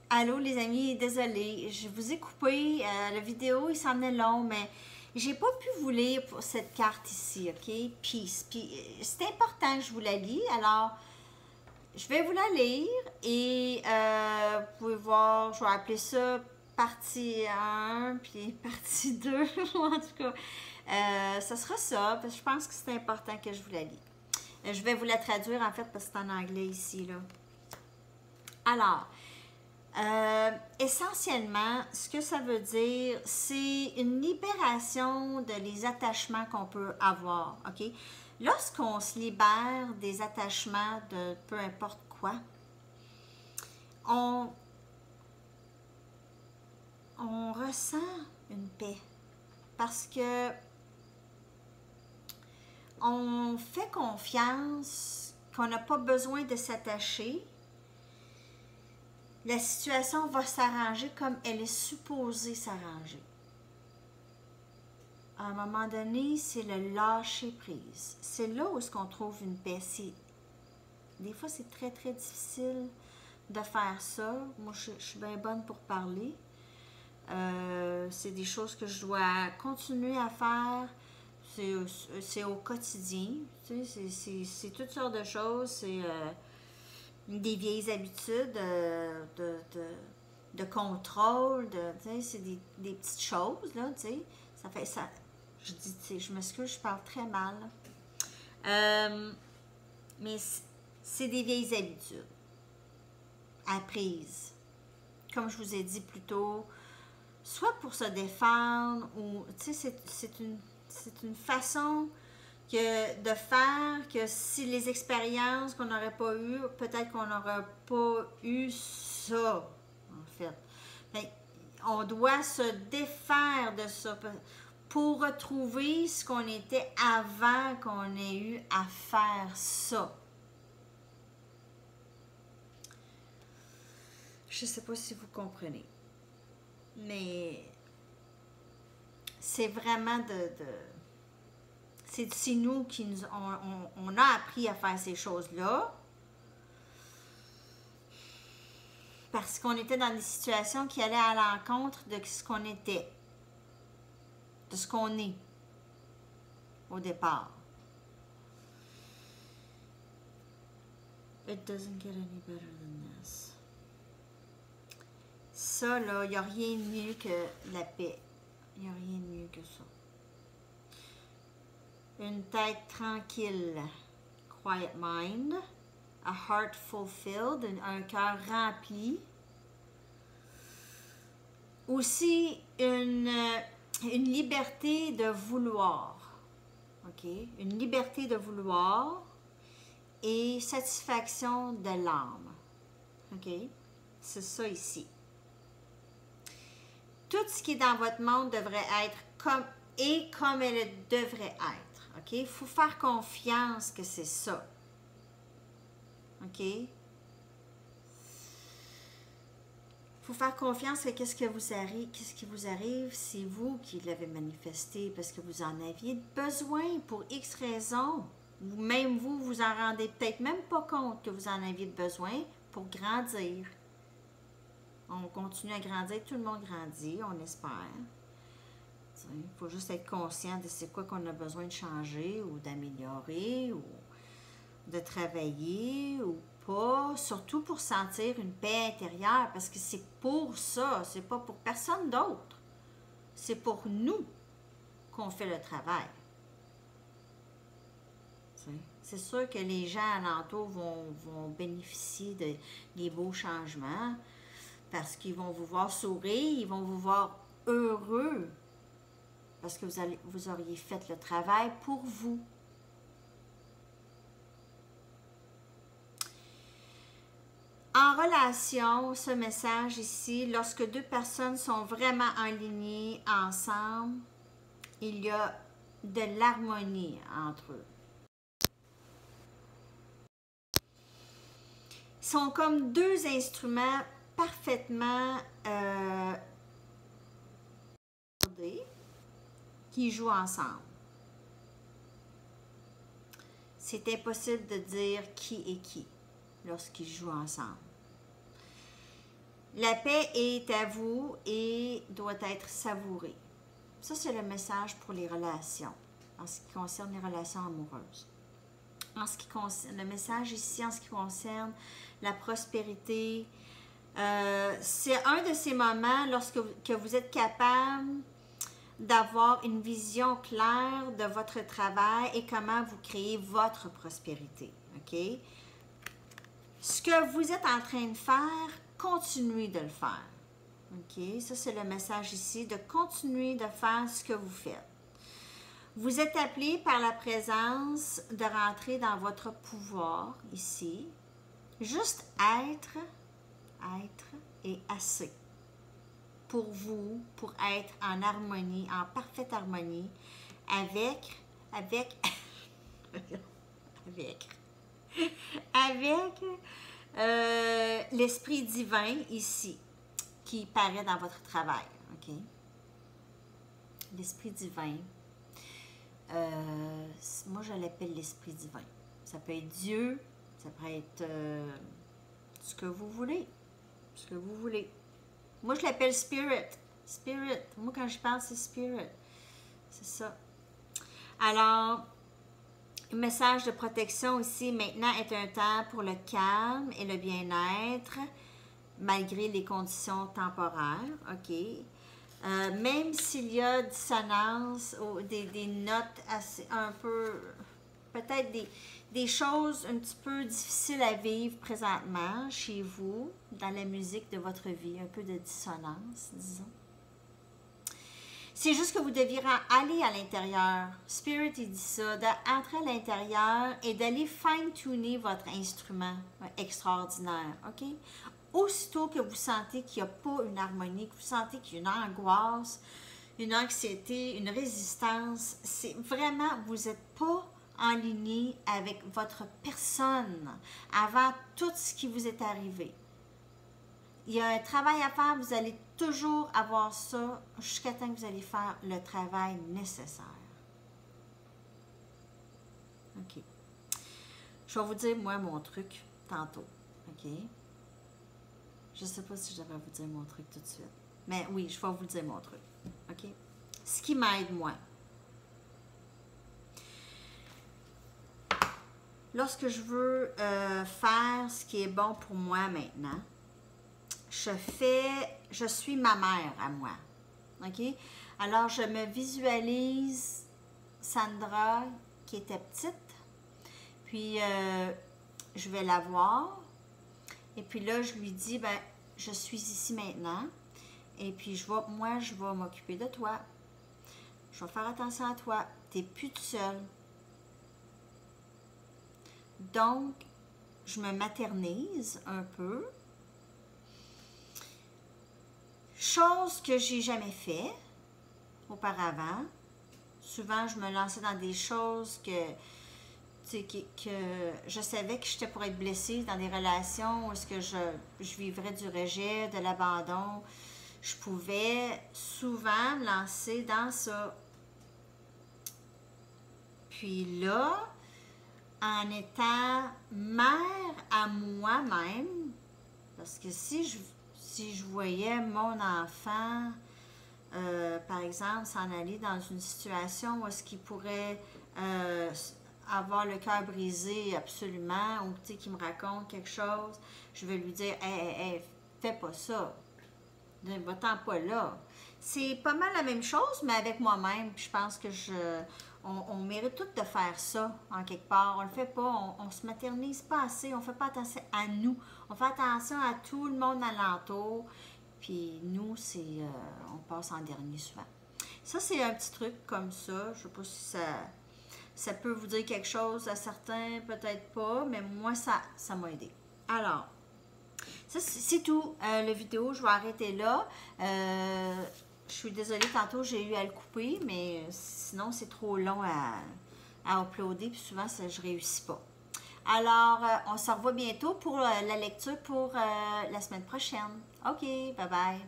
Allô les amis, désolée, je vous ai coupé, la vidéo il s'en est long, mais j'ai pas pu vous lire pour cette carte ici, ok? Peace. Puis c'est important que je vous la lis, alors je vais vous la lire et vous pouvez voir, je vais appeler ça partie 1 puis partie 2, en tout cas. Ça sera ça, parce que je pense que c'est important que je vous la lis. Je vais vous la traduire en fait parce que c'est en anglais ici, là. Alors, essentiellement, ce que ça veut dire, c'est une libération de les attachements qu'on peut avoir, ok? Lorsqu'on se libère des attachements de peu importe quoi, on ressent une paix parce que on fait confiance qu'on n'a pas besoin de s'attacher. La situation va s'arranger comme elle est supposée s'arranger. À un moment donné, c'est le lâcher prise. C'est là où est-ce qu'on trouve une paix. Des fois, c'est très, très difficile de faire ça. Moi, je suis bien bonne pour parler. C'est des choses que je dois continuer à faire. C'est au quotidien. Tu sais, c'est toutes sortes de choses. C'est des vieilles habitudes de contrôle. Tu sais, c'est des petites choses, là, tu sais. Ça fait ça. Je dis, tu sais, je m'excuse, je parle très mal. Mais c'est des vieilles habitudes apprises. Comme je vous ai dit plus tôt, soit pour se défendre ou, tu sais, c'est une façon de faire que si les expériences qu'on n'aurait pas eues, peut-être qu'on n'aurait pas eu ça, en fait. Mais on doit se défaire de ça pour retrouver ce qu'on était avant qu'on ait eu à faire ça. Je ne sais pas si vous comprenez, mais c'est vraiment c'est nous qui on a appris à faire ces choses-là parce qu'on était dans des situations qui allaient à l'encontre de ce qu'on était, de ce qu'on est au départ. It doesn't get any better than this. Ça, là, il n'y a rien de mieux que la paix. Il n'y a rien de mieux que ça. Une tête tranquille, quiet mind, a heart fulfilled, un cœur rempli. Aussi, une liberté de vouloir, ok? Une liberté de vouloir et satisfaction de l'âme, ok? C'est ça ici. Tout ce qui est dans votre monde devrait être comme elle devrait être. OK? Il faut faire confiance que c'est ça. OK? Il faut faire confiance que qu'est-ce qui vous arrive, c'est vous qui l'avez manifesté parce que vous en aviez besoin pour X raisons. Même vous, vous en rendez peut-être même pas compte que vous en aviez besoin pour grandir. On continue à grandir, tout le monde grandit, on espère. Il faut juste être conscient de c'est quoi qu'on a besoin de changer ou d'améliorer ou de travailler ou pas. Surtout pour sentir une paix intérieure parce que c'est pour ça, c'est pas pour personne d'autre. C'est pour nous qu'on fait le travail. C'est sûr que les gens alentours vont bénéficier des beaux changements. Parce qu'ils vont vous voir sourire, ils vont vous voir heureux. Parce que vous auriez fait le travail pour vous. En relation, ce message ici, lorsque deux personnes sont vraiment alignées ensemble, il y a de l'harmonie entre eux. Ils sont comme deux instruments parfaitement qui jouent ensemble. C'est impossible de dire qui est qui lorsqu'ils jouent ensemble. La paix est à vous et doit être savourée. Ça, c'est le message pour les relations, en ce qui concerne les relations amoureuses. En ce qui concerne, le message ici, en ce qui concerne la prospérité, c'est un de ces moments lorsque que vous êtes capable d'avoir une vision claire de votre travail et comment vous créez votre prospérité. OK? Ce que vous êtes en train de faire, continuez de le faire. OK? Ça, c'est le message ici, de continuer de faire ce que vous faites. Vous êtes appelé par la présence de rentrer dans votre pouvoir ici. Juste être et assez pour vous, pour être en harmonie, en parfaite harmonie avec l'esprit divin ici qui paraît dans votre travail. OK? L'esprit divin. Moi, je l'appelle l'esprit divin. Ça peut être Dieu, ça peut être ce que vous voulez. Ce que vous voulez. Moi, je l'appelle Spirit. Spirit. Moi, quand je parle, c'est Spirit. C'est ça. Alors, le message de protection ici, maintenant, est un temps pour le calme et le bien-être, malgré les conditions temporaires. OK? Même s'il y a dissonance ou des notes assez, un peu, peut-être des choses un petit peu difficiles à vivre présentement chez vous, dans la musique de votre vie, un peu de dissonance, disons. C'est juste que vous deviez aller à l'intérieur. Spirit, il dit ça, d'entrer à l'intérieur et d'aller fine-tuner votre instrument extraordinaire, OK? Aussitôt que vous sentez qu'il n'y a pas une harmonie, que vous sentez qu'il y a une angoisse, une anxiété, une résistance, c'est vraiment, vous n'êtes pas en ligne avec votre personne avant tout ce qui vous est arrivé. Il y a un travail à faire, vous allez toujours avoir ça jusqu'à temps que vous allez faire le travail nécessaire. OK. Je vais vous dire, moi, mon truc tantôt. OK? Je ne sais pas si je devrais vous dire mon truc tout de suite. Mais oui, je vais vous dire mon truc. OK? Ce qui m'aide, moi. Lorsque je veux faire ce qui est bon pour moi maintenant, je suis ma mère à moi. OK? Alors, je me visualise Sandra qui était petite. Puis, je vais la voir. Et puis là, je lui dis, ben, je suis ici maintenant. Et puis, moi, je vais m'occuper de toi. Je vais faire attention à toi. Tu n'es plus toute seule. Donc, je me maternise un peu. Chose que j'ai jamais fait auparavant. Souvent, je me lançais dans des choses que je savais que j'étais pour être blessée dans des relations où est-ce que je vivrais du rejet, de l'abandon. Je pouvais souvent me lancer dans ça. Puis là, en étant mère à moi-même, parce que si je voyais mon enfant, par exemple, s'en aller dans une situation où est-ce qu'il pourrait avoir le cœur brisé absolument, ou qu'il me raconte quelque chose, je vais lui dire, hey, fais pas ça, ne va-t'en pas là. C'est pas mal la même chose, mais avec moi-même, je pense que on mérite toutes de faire ça, en quelque part. On le fait pas, on se maternise pas assez, on fait pas attention à nous, on fait attention à tout le monde alentour, puis nous, on passe en dernier souvent. Ça, c'est un petit truc comme ça, je sais pas si ça peut vous dire quelque chose à certains, peut-être pas, mais moi, ça m'a aidé. Alors, ça, c'est tout. La vidéo, je vais arrêter là. Je suis désolée, tantôt, j'ai eu à le couper, mais sinon, c'est trop long à uploader, puis souvent, je réussis pas. Alors, on se revoit bientôt pour la lecture pour la semaine prochaine. OK, bye-bye.